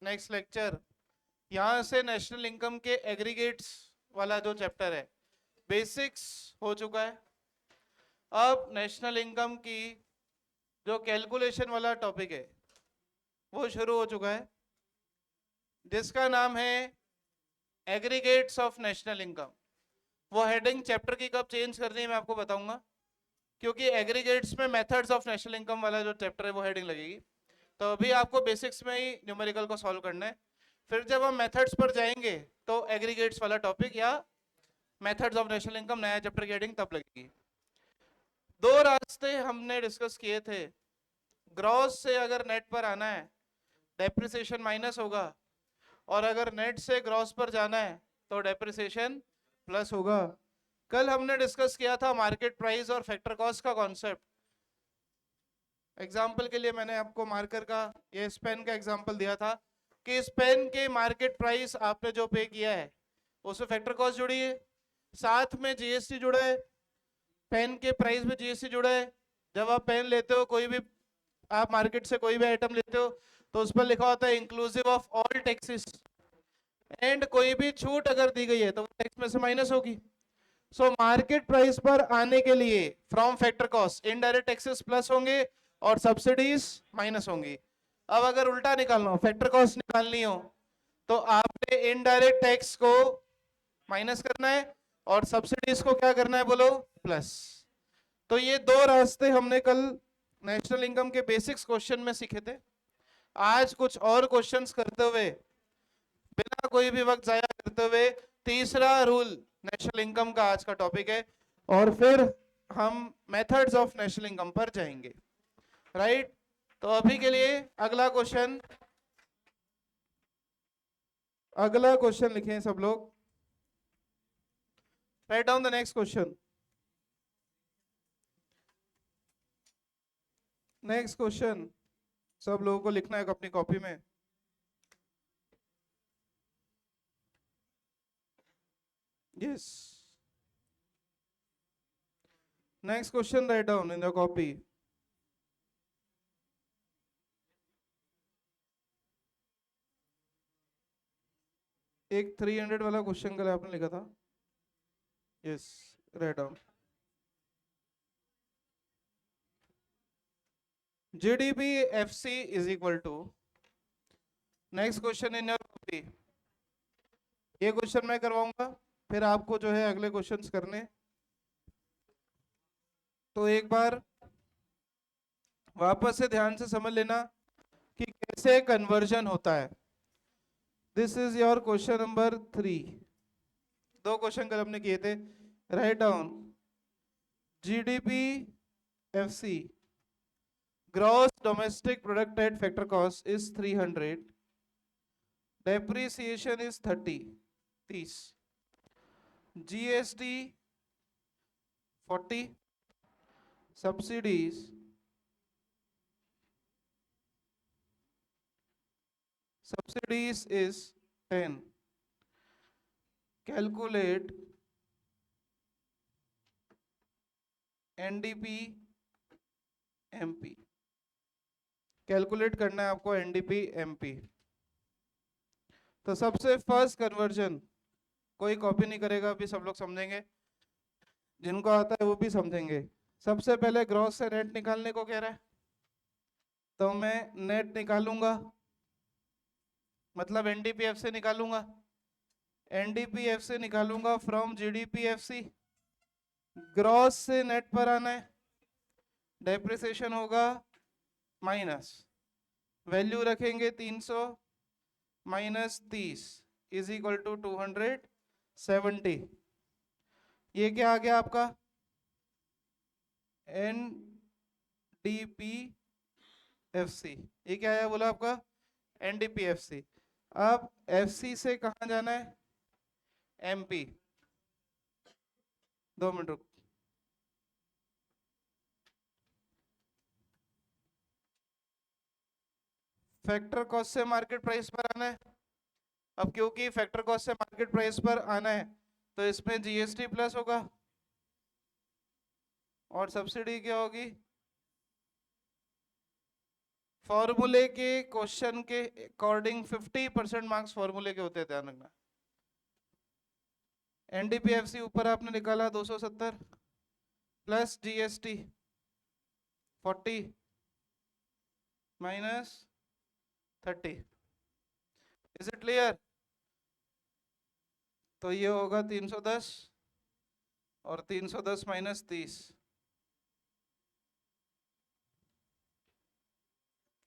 Next lecture, यहाँ से national income के एग्रीगेट्स वाला जो चैप्टर है, बेसिक्स हो चुका है। अब नेशनल इनकम की जो कैलकुलेशन वाला टॉपिक है वो शुरू हो चुका है, जिसका नाम है एग्रीगेट्स ऑफ नेशनल इनकम। वो हेडिंग चैप्टर की कब चेंज करनी है मैं आपको बताऊंगा, क्योंकि एग्रीगेट्स में मेथड्स ऑफ नेशनल इनकम वाला जो चैप्टर है वो हेडिंग लगेगी। तो अभी आपको बेसिक्स में ही न्यूमेरिकल को सॉल्व करना है, फिर जब हम मेथड्स पर जाएंगे तो एग्रीगेट्स वाला टॉपिक या मेथड्स ऑफ नेशनल इनकम नया चैप्टर की हेडिंग तब लगेगी। दो रास्ते हमने डिस्कस किए थे। ग्रॉस से अगर नेट पर आना है डेप्रिसिएशन माइनस होगा, और अगर नेट से ग्रॉस पर जाना है तो डेप्रिसिएशन प्लस होगा। कल हमने डिस्कस किया था मार्केट प्राइस और फैक्टर कॉस्ट का कॉन्सेप्ट। एग्जाम्पल के लिए मैंने आपको मार्कर का ये स्पेन का एग्जाम्पल दिया था कि स्पेन के मार्केट प्राइस आपने जो पे किया है उसमें फैक्टर कॉस्ट जुड़ी है, साथ में जीएसटी जुड़ा है, पेन के प्राइस में जीएसटी जुड़ा है। जब आप पेन लेते हो, कोई भी आप मार्केट से कोई भी आइटम लेते हो तो उस पर लिखा होता है inclusive of all taxes, and कोई भी छूट अगर दी गई है तो टैक्स में से माइनस होगी। सो मार्केट प्राइस पर आने के लिए from factor cost indirect taxes plus होंगे और सब्सिडीज माइनस होंगी। अब अगर उल्टा निकालना हो, फैक्टर कॉस्ट निकालनी हो, तो आपने इनडायरेक्ट टैक्स को माइनस करना है और सब्सिडीज को क्या करना है बोलो, प्लस। तो ये दो रास्ते हमने कल नेशनल इनकम के बेसिक्स क्वेश्चन में सीखे थे। आज कुछ और क्वेश्चंस करते हुए, बिना कोई भी वक्त जाया करते हुए, तीसरा रूल नेशनल इनकम का आज का टॉपिक है, और फिर हम मेथड्स ऑफ नेशनल इनकम पर जाएंगे। राइट, तो अभी के लिए अगला क्वेश्चन लिखें सब लोग। Write down the next question. Next question सब लोगों को लिखना है अपनी कॉपी में। Yes, next question write down in the copy. एक 300 वाला क्वेश्चन कल आपने लिखा था। Yes, write down. GDP FC is equal to, next question in your copy. ये क्वेश्चन मैं करवाऊंगा, फिर आपको जो है अगले क्वेश्चंस करने। तो एक बार वापस से ध्यान से समझ लेना कि कैसे कन्वर्जन होता है। This is your question number 3। दो क्वेश्चन कल हमने किए थे। Write down GDP FC, gross domestic product at factor cost is 300, depreciation is 30, GST 40, subsidies is 10। Calculate NDP MP। Calculate करना है आपको NDP MP। तो सबसे फर्स्ट कन्वर्जन, कोई कॉपी नहीं करेगा, अभी सब लोग समझेंगे, जिनको आता है वो भी समझेंगे। सबसे पहले ग्रॉस से नेट निकालने को कह रहा है, तो मैं नेट निकालूंगा, मतलब NDPF से निकालूंगा। NDPF से निकालूंगा फ्रॉम GDPFC। ग्रॉस से नेट पर आना है, डेप्रिसिएशन होगा माइनस, वैल्यू रखेंगे 300 माइनस 30 इज इक्वल टू 270। ये क्या आ गया आपका NDPFC। ये क्या आया बोला आपका NDPFC। अब FC से कहाँ जाना है, MP। 2 मिनट रुक। फैक्टर कॉस्ट से मार्केट प्राइस पर आना है। अब क्योंकि फैक्टर कॉस्ट से मार्केट प्राइस पर आना है तो इसमें GST प्लस होगा, और सब्सिडी क्या होगी, फॉर्मूले के क्वेश्चन के अकॉर्डिंग 50% मार्क्स फॉर्मूले के होते हैं, ध्यान रखना। एनडीपीएफसी ऊपर आपने निकाला 270 plus GST 40 minus 30। Is it clear? तो ये होगा 310 और 310 माइनस 30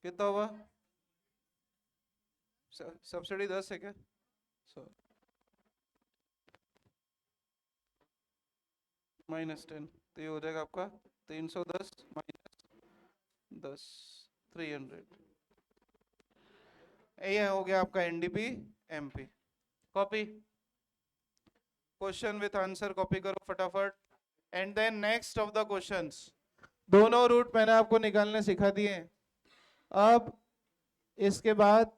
कितना हुआ? सब्सिडी 10 है क्या? -10, तो ये हो जाएगा आपका 310 माइनस 10 300। ये हो गया आपका NDP MP. Copy question with answer copy करो फटाफट। And then next of the questions, दोनों रूट मैंने आपको निकालने सिखा दिए। अब इसके बाद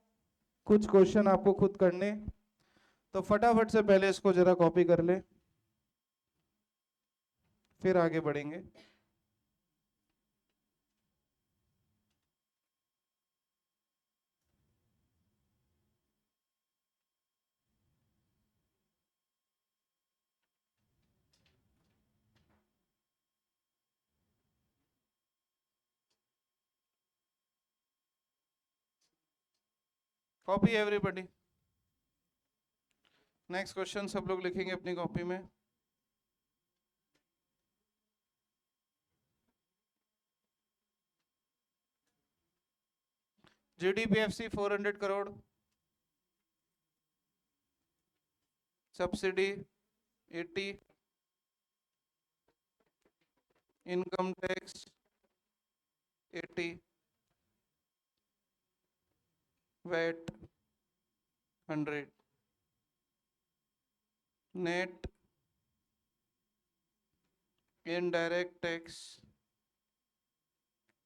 कुछ क्वेश्चन आपको खुद करने, तो फटाफट से पहले इसको जरा कॉपी कर ले, फिर आगे बढ़ेंगे। Copy everybody. नेक्स्ट क्वेश्चन सब लोग लिखेंगे अपनी कॉपी में। GDPFC 400 crore, subsidy 80, income tax 80, VAT 100, net indirect tax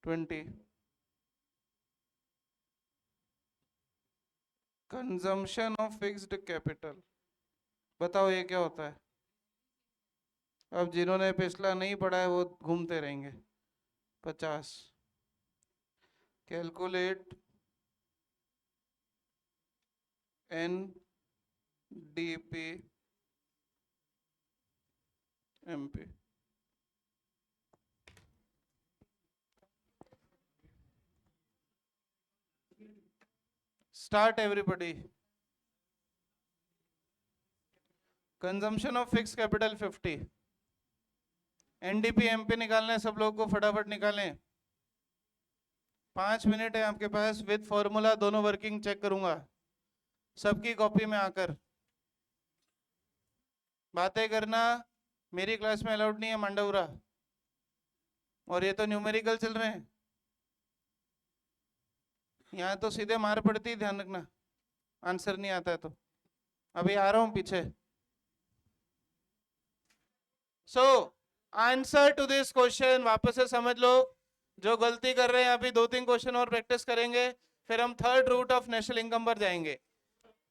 20, consumption of fixed capital. बताओ ये क्या होता है? अब जिन्होंने पिछला नहीं पढ़ा है वो घूमते रहेंगे। 50, calculate NDP MP. Start everybody. Consumption of fix capital 50, NDP MP निकालना है सब लोग को, फटाफट निकालें। 5 मिनट है आपके पास, विद फॉर्मूला दोनों वर्किंग चेक करूंगा सबकी कॉपी में आकर। बातें करना मेरी क्लास में अलाउड नहीं है मांडवरा, और ये तो न्यूमेरिकल चल रहे हैं, यहाँ तो सीधे मार पड़ती, ध्यान रखना आंसर नहीं आता है तो। अभी आ रहा हूं पीछे। So answer to this question वापस से समझ लो, जो गलती कर रहे हैं अभी 2-3 क्वेश्चन और प्रैक्टिस करेंगे, फिर हम third route of national income पर जाएंगे।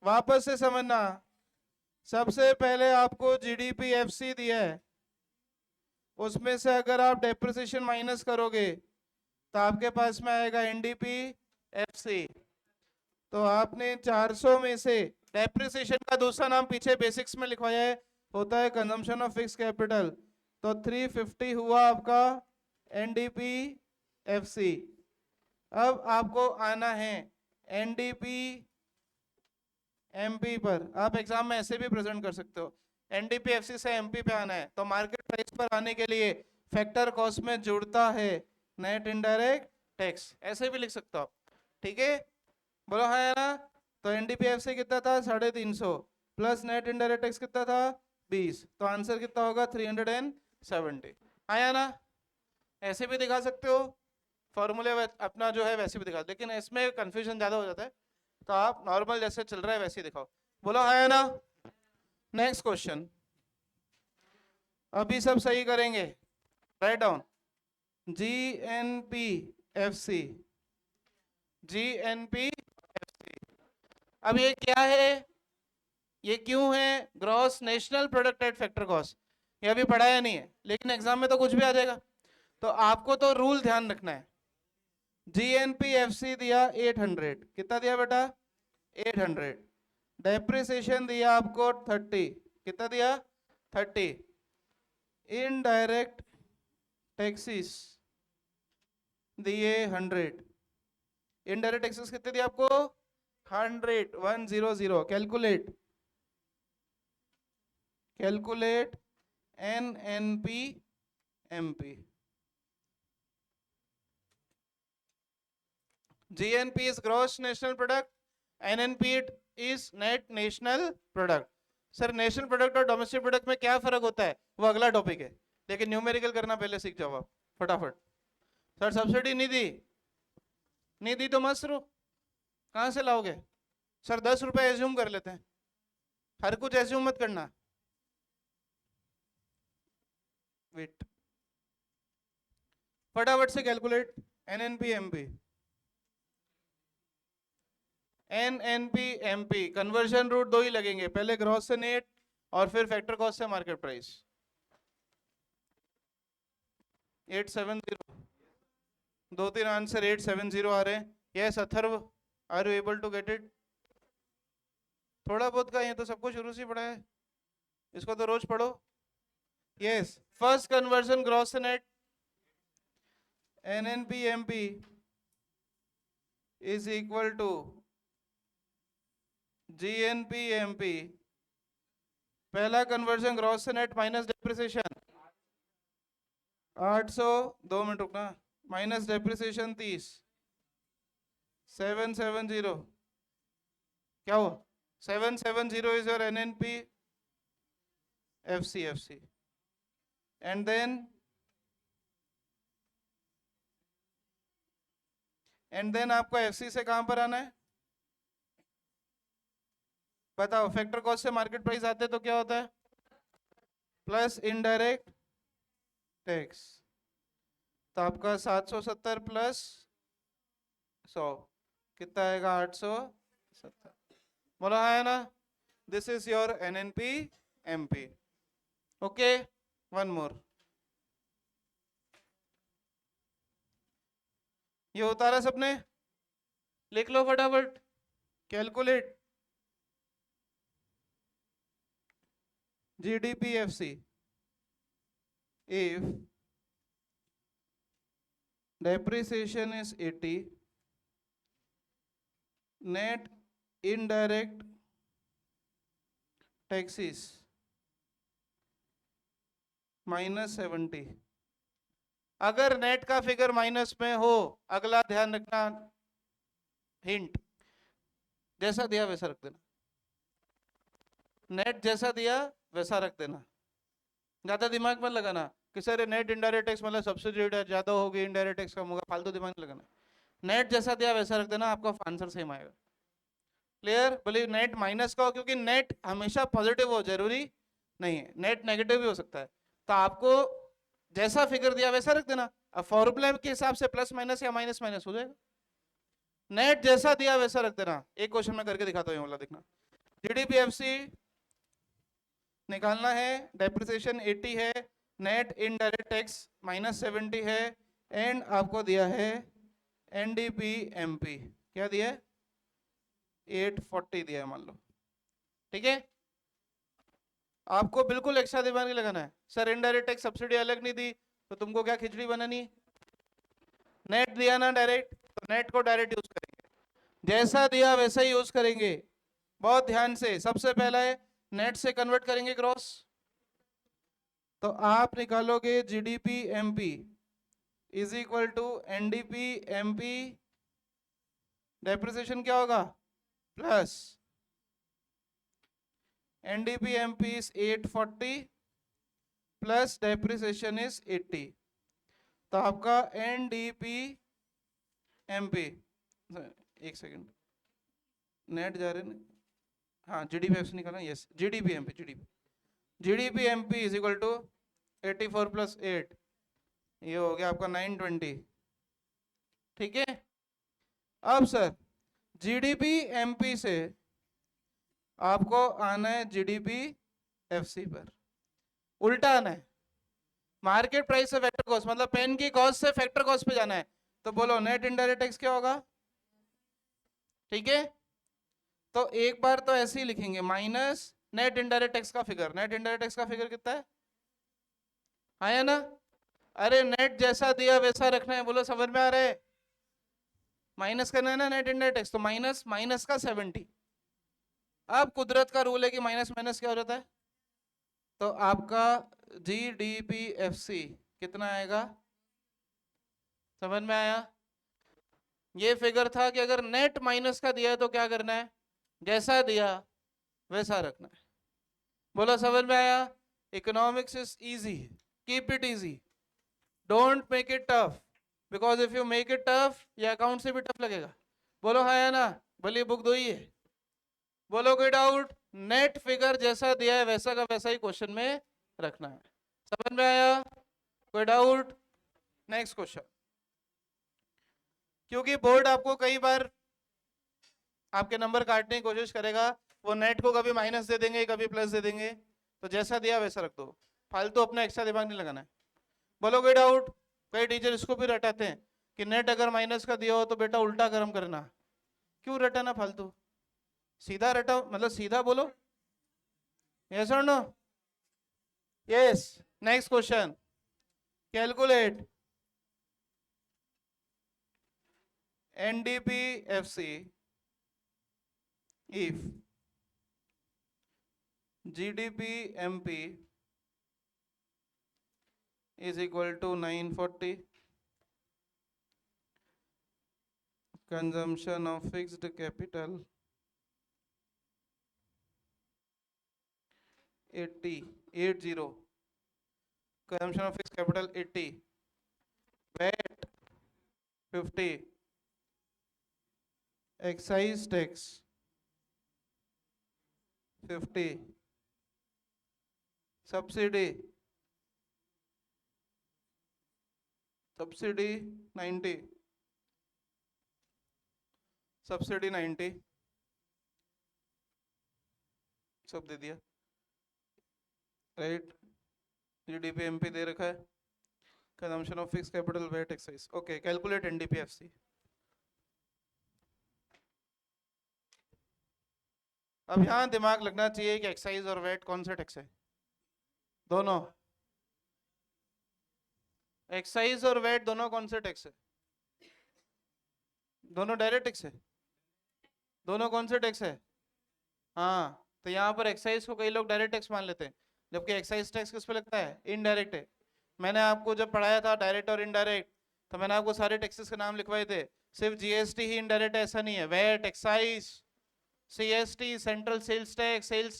वापस से समझना, सबसे पहले आपको जीडीपीएफसी दिया है, उसमें से अगर आप डेप्रिसिएशन माइनस करोगे तो आपके पास में आएगा एनडीपीएफसी। तो आपने 400 में से डेप्रिसिएशन का दूसरा नाम पीछे बेसिक्स में लिखवाया है, होता है कंजम्पशन ऑफ फिक्स कैपिटल, तो 350 हुआ आपका एनडीपीएफसी। अब आपको आना है एनडीपी एमपी पर। आप एग्जाम में ऐसे भी प्रेजेंट कर सकते हो, एनडीपीएफसी से एमपी पे आना है, तो मार्केट प्राइस पर आने के लिए फैक्टर कॉस्ट में जुड़ता है नेट इनडायरेक्ट टैक्स, ऐसे भी लिख सकते हो आप। ठीक है, बोलो हाँ या ना? तो एनडीपीएफसी कितना था? 350 प्लस नेट इनडायरेक्ट टैक्स कितना था? 20, तो आंसर कितना होगा? 370। आया ना? ऐसे भी दिखा सकते हो, फॉर्मूले अपना जो है वैसे भी दिखा, लेकिन इसमें कंफ्यूजन ज्यादा हो जाता है, तो आप नॉर्मल जैसे चल रहा है वैसे ही दिखाओ। बोलो हाँ या ना? नेक्स्ट क्वेश्चन, अभी सब सही करेंगे, राइट डाउन। जीएनपीएफसी, जीएनपीएफसी। अब ये क्या है, ये क्यों है? Gross national product at factor cost. ये अभी पढ़ाया नहीं है, लेकिन एग्जाम में तो कुछ भी आ जाएगा, तो आपको तो रूल ध्यान रखना है। GNPFC दिया 800, कितना दिया बेटा 800, डेप्रिसिएशन दिया आपको 30, कितना दिया 30, इनडायरेक्ट टैक्सेस दिए 100, इनडायरेक्ट टैक्सेस कितने दिए आपको 100, calculate NNP-MP. GNP is gross national product, NNP is net national product. Sir national product और डोमेस्टिक प्रोडक्ट में क्या फर्क होता है, वो अगला टॉपिक है, लेकिन न्यूमेरिकल करना पहले सीख जाओ आप फटाफट। सर सब्सिडी नहीं दी तो मत शुरू, कहाँ से लाओगे सर? 10 रुपए एज्यूम कर लेते हैं, हर कुछ एज्यूम मत करना। वेट, फटाफट से calculate NNP-MP। NNP-MP conversion root दो ही लगेंगे, पहले ग्रॉस से नेट और फिर फैक्टर कॉस्ट से मार्केट प्राइस। 870, 2-3 आंसर 870 आ रहे हैं। Yes Atharva, are you able to get it? थोड़ा बहुत का, ये तो सबको शुरू से पढ़ा है, इसको तो रोज पढ़ो। यस, फर्स्ट कन्वर्जन ग्रॉस से net, NNP-MP is equal to GNP-MP, पहला कन्वर्जन ग्रॉस से नेट माइनस डेप्रिसिएशन 800, 2 मिनट रुकना, माइनस डेप्रिसिएशन 30, 770, क्या हुआ 770 is your NNP-FC, and then आपको FC से कहां पर आना है बताओ? फैक्टर कॉस्ट से मार्केट प्राइस आते तो क्या होता है, प्लस इनडायरेक्ट टैक्स, तो आपका 770 प्लस 100 कितना आएगा 870, बोला है ना? This is your NNP-MP। Okay, one more, ये उतारा सबने, लिख लो फटाफट, calculate GDP-FC if depreciation is 80, net indirect taxes -70। अगर नेट का फिगर माइनस में हो, अगला ध्यान रखना, हिंट, जैसा दिया वैसा रख देना, नेट जैसा दिया वैसा रख देना, ज्यादा दिमाग मत लगाना कि सर नेट इनडायरेक्ट टैक्स मतलब सब्सिडी ज्यादा होगी, इनडायरेक्ट टैक्स कम होगा, फालतू दिमाग लगाना। नेट जैसा दिया वैसा रख देना, आपका आंसर सेम आएगा। क्लियर? बोलिए नेट माइनस का हो, क्योंकि नेट हमेशा पॉजिटिव हो जरूरी नहीं है, नेट नेगेटिव भी हो सकता है, तो आपको जैसा फिगर दिया वैसा रख देना। अब फॉर्मूला के हिसाब से प्लस माइनस या माइनस माइनस हो जाएगा, नेट जैसा दिया वैसा रख देना। एक क्वेश्चन में करके दिखाता हूँ, वाला देखना। GDP-FC निकालना है, डेप्रिसिएशन 80 है, नेट इनडायरेक्ट टैक्स -70 है, एंड आपको दिया है NDP-MP, क्या दिया है 840 दिया है मान लो, ठीक है। आपको बिल्कुल एक्स्ट्रा दिमाग नहीं लगाना है, सर इनडायरेक्ट टैक्स सब्सिडी अलग नहीं दी तो तुमको क्या खिचड़ी बनानी, नेट दिया ना डायरेक्ट, तो नेट को डायरेक्ट यूज करेंगे, जैसा दिया वैसा ही यूज करेंगे। बहुत ध्यान से, सबसे पहला है नेट से कन्वर्ट करेंगे ग्रॉस, तो आप निकालोगे GDP-MP is equal to NDP-MP, depreciation क्या होगा plus NDP-MP is 840 plus depreciation is 80, तो आपका NDP-MP, एक सेकेंड, नेट जा रहे हैं, हाँ GDP-FC निकालना, yes GDP-MP is equal to 84 plus 8, ये हो गया आपका 920, ठीक है। अब सर GDP-MP से आपको आना है GDP-FC पर, उल्टा आना है, मार्केट प्राइस से फैक्टर कॉस्ट, मतलब पेन की कॉस्ट से फैक्टर कॉस्ट पे जाना है। तो बोलो नेट इनडायरेक्ट टैक्स क्या होगा? ठीक है, तो एक बार तो ऐसे ही लिखेंगे माइनस नेट इनडायरेक्ट टैक्स का फिगर। नेट इनडायरेक्ट टैक्स का फिगर कितना है? आया ना? अरे नेट जैसा दिया वैसा रखना है, बोलो समझ में आ रहा है? माइनस करना है ना नेट इनडायरेक्ट टैक्स, तो माइनस माइनस का 70। अब कुदरत का रूल है कि माइनस माइनस क्या हो जाता है, तो आपका GDPFC कितना आएगा? समझ में आया? ये फिगर था कि अगर नेट माइनस का दिया है तो क्या करना है, जैसा दिया वैसा रखना है। बोला समझ में आया? Economics is easy, keep it easy, don't make it tough, because if you make it tough ये अकाउंट से भी टफ लगेगा। बोलो हाँ या ना? भले बुक दो ही है। बोलो कोई डाउट? नेट फिगर जैसा दिया है वैसा का वैसा ही क्वेश्चन में रखना है। समझ में आया? कोई डाउट? Next question. क्योंकि बोर्ड आपको कई बार आपके नंबर काटने की कोशिश करेगा, वो नेट को कभी माइनस दे देंगे कभी प्लस दे देंगे, तो जैसा दिया वैसा रख दो, फालतू अपना एक्स्ट्रा दिमाग नहीं लगाना है। बोलो कोई डाउट? कई टीचर इसको भी रटाते हैं कि नेट अगर माइनस का दिया हो तो बेटा उल्टा कर्म करना। क्यों रटाना फालतू, सीधा रटाओ, मतलब सीधा बोलो। यस और no? Yes. Next question, calculate NDPFC if GDP-MP is equal to 940, consumption of fixed capital 80, consumption of fixed capital 80, VAT 50, excise tax 50, subsidy 90, subsidy 90, सब दे दिया, राइट? GDP-MP दे रखा है, consumption of fix capital, VAT, excise. Okay, calculate NDPFC। अब यहां दिमाग लगना चाहिए कि एक्साइज और वेट कौन सा टैक्स है? दोनों। एक्साइज और वेट दोनों कौन से टैक्स है? दोनों डायरेक्ट टैक्स है। दोनों कौन से टैक्स है? हाँ, तो यहाँ पर एक्साइज को कई लोग डायरेक्ट टैक्स मान लेते हैं, जबकि एक्साइज टैक्स किस पे लगता है? इनडायरेक्ट है। मैंने आपको जब पढ़ाया था डायरेक्ट और इनडायरेक्ट, तो मैंने आपको सारे टैक्सेस के नाम लिखवाए थे, सिर्फ GST ही इनडायरेक्ट है ऐसा नहीं है। VAT, excise, CST central sales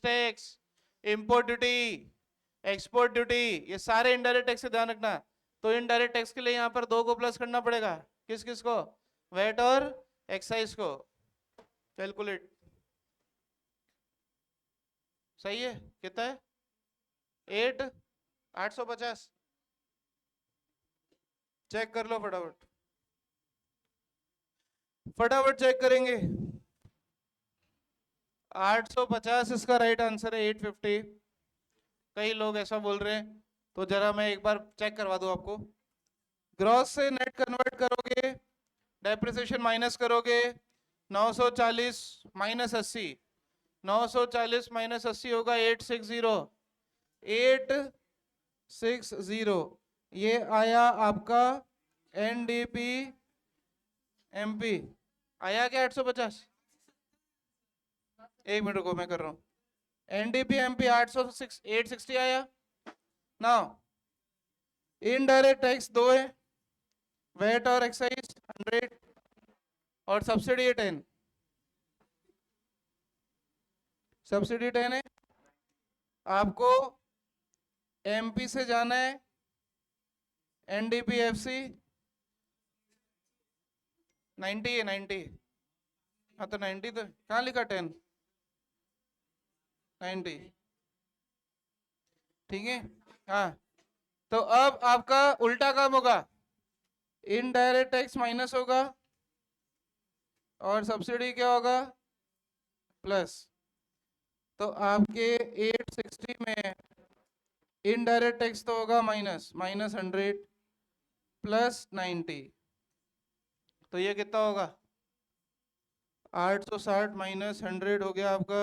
tax, import duty, export duty, ये सारे इनडायरेक्ट टैक्स से ध्यान रखना। तो इनडायरेक्ट टैक्स के लिए यहाँ पर 2 को प्लस करना पड़ेगा। किस किस को? वेट और एक्साइज को। कैलकुलेट। सही है? कितना है? 850। चेक कर लो फटाफट, फटाफट चेक करेंगे। 850 इसका राइट आंसर है, 850। कई लोग ऐसा बोल रहे हैं, तो जरा मैं एक बार चेक करवा दूं आपको। ग्रॉस से नेट कन्वर्ट करोगे, डेप्रिसिएशन माइनस करोगे, 940 माइनस 80, 940 माइनस 80 होगा 860, 860 ये आया आपका NDP-MP। आया क्या 850? एक मिनट को मैं कर रहा हूं। NDP-MP 860 आया। नाउ इनडायरेक्ट टैक्स 2 है, वेट और एक्साइज 100 और सब्सिडी 10। सब्सिडी 10 है। आपको MP से जाना है NDPFC 90 है, 90। हाँ तो 90 तो कहाँ लिखा 10? 90, ठीक है। हाँ, तो अब आपका उल्टा काम होगा, इनडायरेक्ट टैक्स माइनस होगा और सब्सिडी क्या होगा? प्लस। तो आपके 860 में इनडायरेक्ट टैक्स तो होगा माइनस, -100 प्लस 90, तो ये कितना होगा 860 माइनस 100 हो गया आपका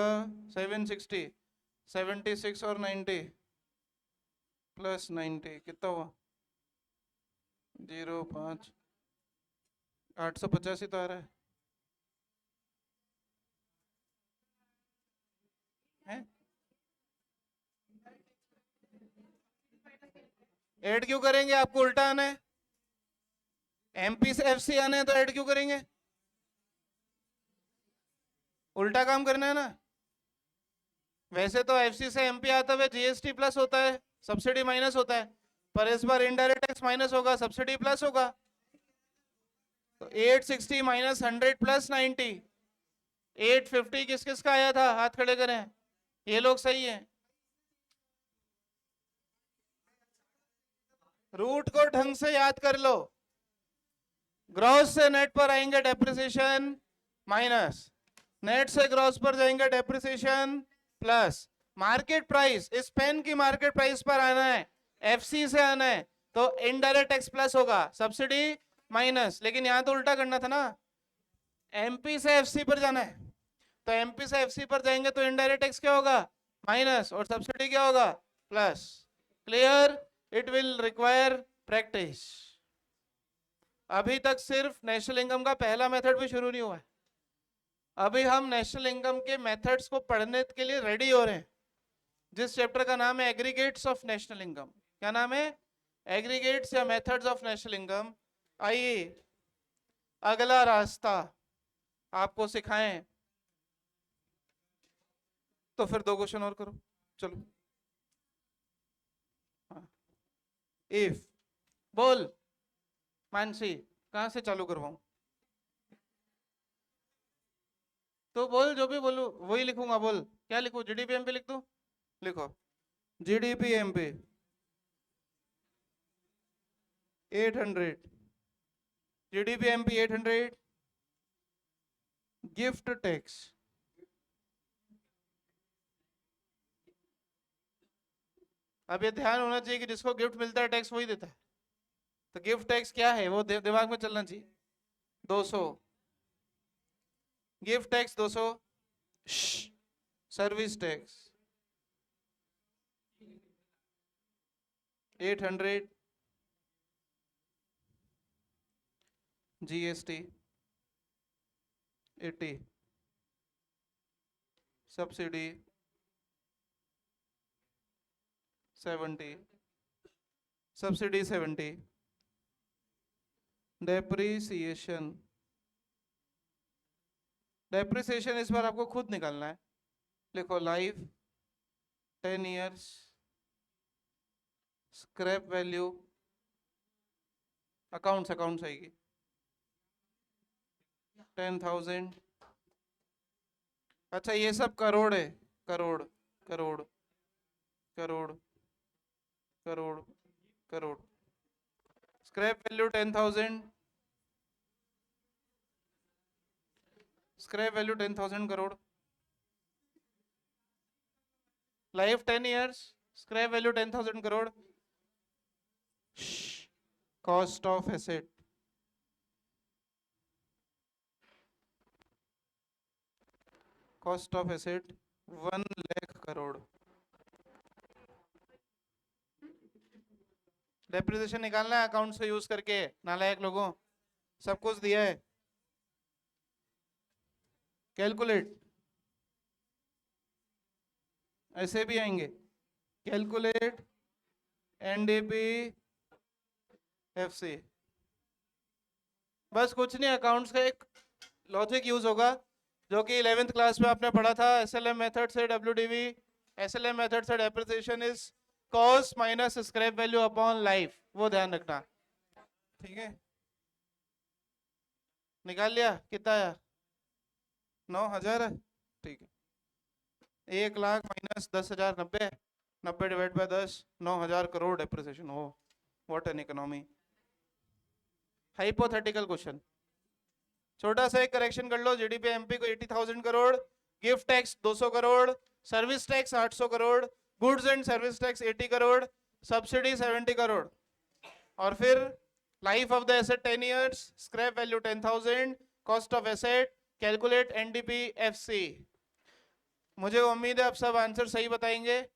760, 76 और 90 प्लस 90 कितना हुआ 05, 885 तो आ रहा है हैं? ऐड क्यों करेंगे, आपको उल्टा आना है, एमपी से एफसी आना है तो ऐड क्यों करेंगे, उल्टा काम करना है ना। वैसे तो एफसी से एमपी आता हुआ जीएसटी प्लस होता है, सब्सिडी माइनस होता है, पर इस बार इनडायरेक्ट टैक्स माइनस होगा, सब्सिडी प्लस होगा। तो 860 माइनस 100 प्लस 90, 850 किस किस का आया था, हाथ खड़े करें, ये लोग सही है। रूट को ढंग से याद कर लो, ग्रॉस से नेट पर आएंगे डेप्रिसिएशन माइनस, नेट से ग्रॉस पर जाएंगे डेप्रिसिएशन प्लस, मार्केट प्राइस, इस पेन की मार्केट प्राइस पर आना है, एफसी से आना है तो इनडायरेक्ट टैक्स प्लस होगा, सब्सिडी माइनस, लेकिन यहां तो उल्टा करना था ना, एमपी से एफसी पर जाना है, तो एमपी से एफसी पर जाएंगे तो इनडायरेक्ट टैक्स क्या होगा माइनस और सब्सिडी क्या होगा plus. Clear, it will require practice. अभी तक सिर्फ नेशनल इनकम का पहला मेथड भी शुरू नहीं हुआ है, अभी हम नेशनल इनकम के मेथड्स को पढ़ने के लिए रेडी हो रहे हैं, जिस चैप्टर का नाम है एग्रीगेट्स ऑफ नेशनल इनकम। क्या नाम है, एग्रीगेट्स या मेथड्स ऑफ नेशनल इनकम। आइए अगला रास्ता आपको सिखाएं, तो फिर 2 क्वेश्चन और करो, चलो। इफ, बोल मानसी, कहां से चालू करवाऊं, तो बोल, जो भी बोलू वही लिखूंगा, बोल क्या लिखूं, जीडीपी एमपी लिख दूं, लिखो GDP MP 800, GDP MP 800, gift tax, अब ये ध्यान होना चाहिए कि जिसको गिफ्ट मिलता है टैक्स वही देता है, तो गिफ्ट टैक्स क्या है वो दिमाग में चलना चाहिए। 200 gift tax, 200 service tax 800, GST 80, subsidy 70, subsidy 70, depreciation, depreciation इस बार आपको खुद निकालना है, लिखो life 10 years, scrap value, accounts आएगी 10,000। अच्छा ये सब करोड़ है, crore crore crore crore crore, scrap value 10,000, scrap value 10,000 crore, life 10 years, scrap value 10,000 crore, cost of asset, cost of asset 1 lakh crore, depreciation निकालना है अकाउंट से यूज करके, नालायक लोगों, सब कुछ दिया है, कैलकुलेट, ऐसे भी आएंगे, कैलकुलेट एनडीपी एफसी, बस कुछ नहीं, अकाउंट्स का एक लॉजिक यूज होगा जो कि 11th क्लास में आपने पढ़ा था, एसएलएम मेथड से डब्ल्यूडीवी, एसएलएम मेथड से depreciation is cost minus scrap value upon life, वो ध्यान रखना, ठीक है। निकाल लिया, कितना आया 9,000 है, ठीक है, 1 lakh minus 10,000 90, 90 divide by 10, 9,000 crore depreciation हो, what an economy. Hypothetical question, छोटा सा एक करेक्शन कर लो, जीडीपी एमपी को 80,000 crore, gift tax 200 crore, service tax 800 crore, goods and service tax 80 crore, subsidy 70 crore, और फिर life of the asset 10 years, scrap value 10,000, cost of asset, calculate NDPFC। मुझे उम्मीद है आप सब आंसर सही बताएंगे।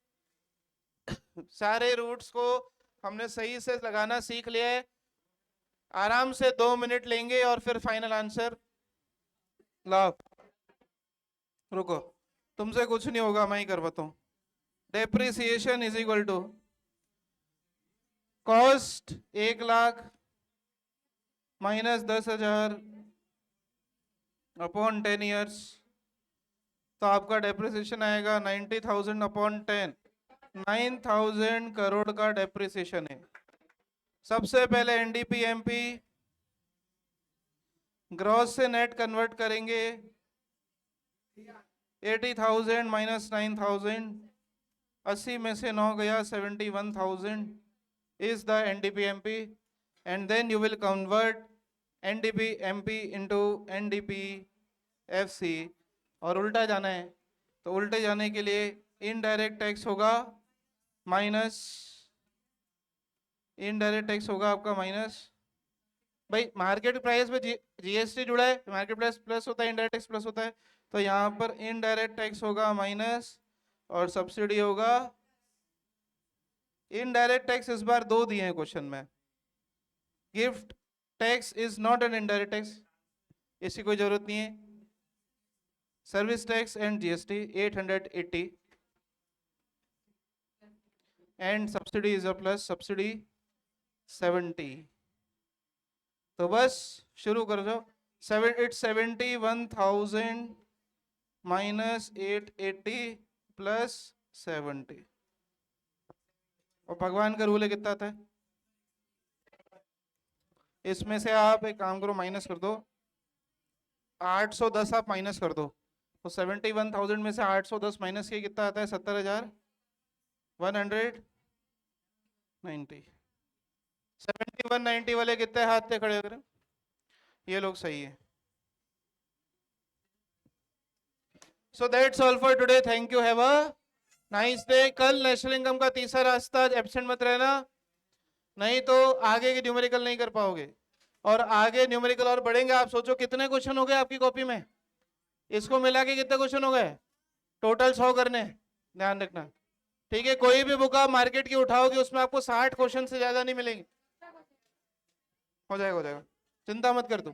सारे रूट्स को हमने सही से लगाना सीख लिया है। आराम से 2 मिनट लेंगे और फिर फाइनल आंसर। लाओ, रुको, तुमसे कुछ नहीं होगा, मैं ही करवाता हूं। Depreciation is equal to cost 1,00,000 minus 10,000 upon 10 years। तो आपका डेप्रिसिएशन आएगा 90,000 अपॉन 10। 9,000 करोड़ का डेप्रिसिएशन है। सबसे पहले NDPMP ग्रॉस से नेट कन्वर्ट करेंगे। 80,000 माइनस 9,000, 80 में से 9 गया, 71,000 is the NDPMP, and then you will convert NDPMP into NDPFC। और उल्टा जाना है, तो उल्टे जाने के लिए इनडायरेक्ट टैक्स होगा माइनस, इनडायरेक्ट टैक्स होगा आपका माइनस। भाई मार्केट प्राइस में GST जुड़ा है, मार्केट प्राइस प्लस होता है, इनडायरेक्ट टैक्स प्लस होता है, तो यहाँ पर इनडायरेक्ट टैक्स होगा माइनस और सब्सिडी होगा। इनडायरेक्ट टैक्स इस बार 2 दिए हैं क्वेश्चन में। Gift tax is not an indirect tax, इसकी कोई जरूरत नहीं है। Service tax and GST 880 and subsidy is a plus, subsidy 70। तो बस शुरू कर दो। 71,000 माइनस 880 प्लस 70। और भगवान का रूल है कितना था? इसमें से आप एक काम करो, माइनस कर दो। 810 आप माइनस कर दो, तो 71,000 में से 810 माइनस किया कितना आता है? 70,190। 7190 वाले कितने हाथ पे खड़े करें? ये लोग सही है। So that's all for today. Thank you, have a nice day. कल नेशनल इनकम का तीसरा रास्ता, एब्सेंट मत रहना, नहीं तो आगे के न्यूमेरिकल नहीं कर पाओगे। और आगे न्यूमेरिकल और बढ़ेंगे। आप सोचो कितने क्वेश्चन हो गए आपकी कॉपी में, इसको मिला के कितने क्वेश्चन हो गए? टोटल 100 करने, ध्यान रखना, ठीक है। कोई भी बुक आप मार्केट की उठाओगे उसमें आपको 60 क्वेश्चन से ज्यादा नहीं मिलेंगे। हो जाएगा, चिंता मत कर तू।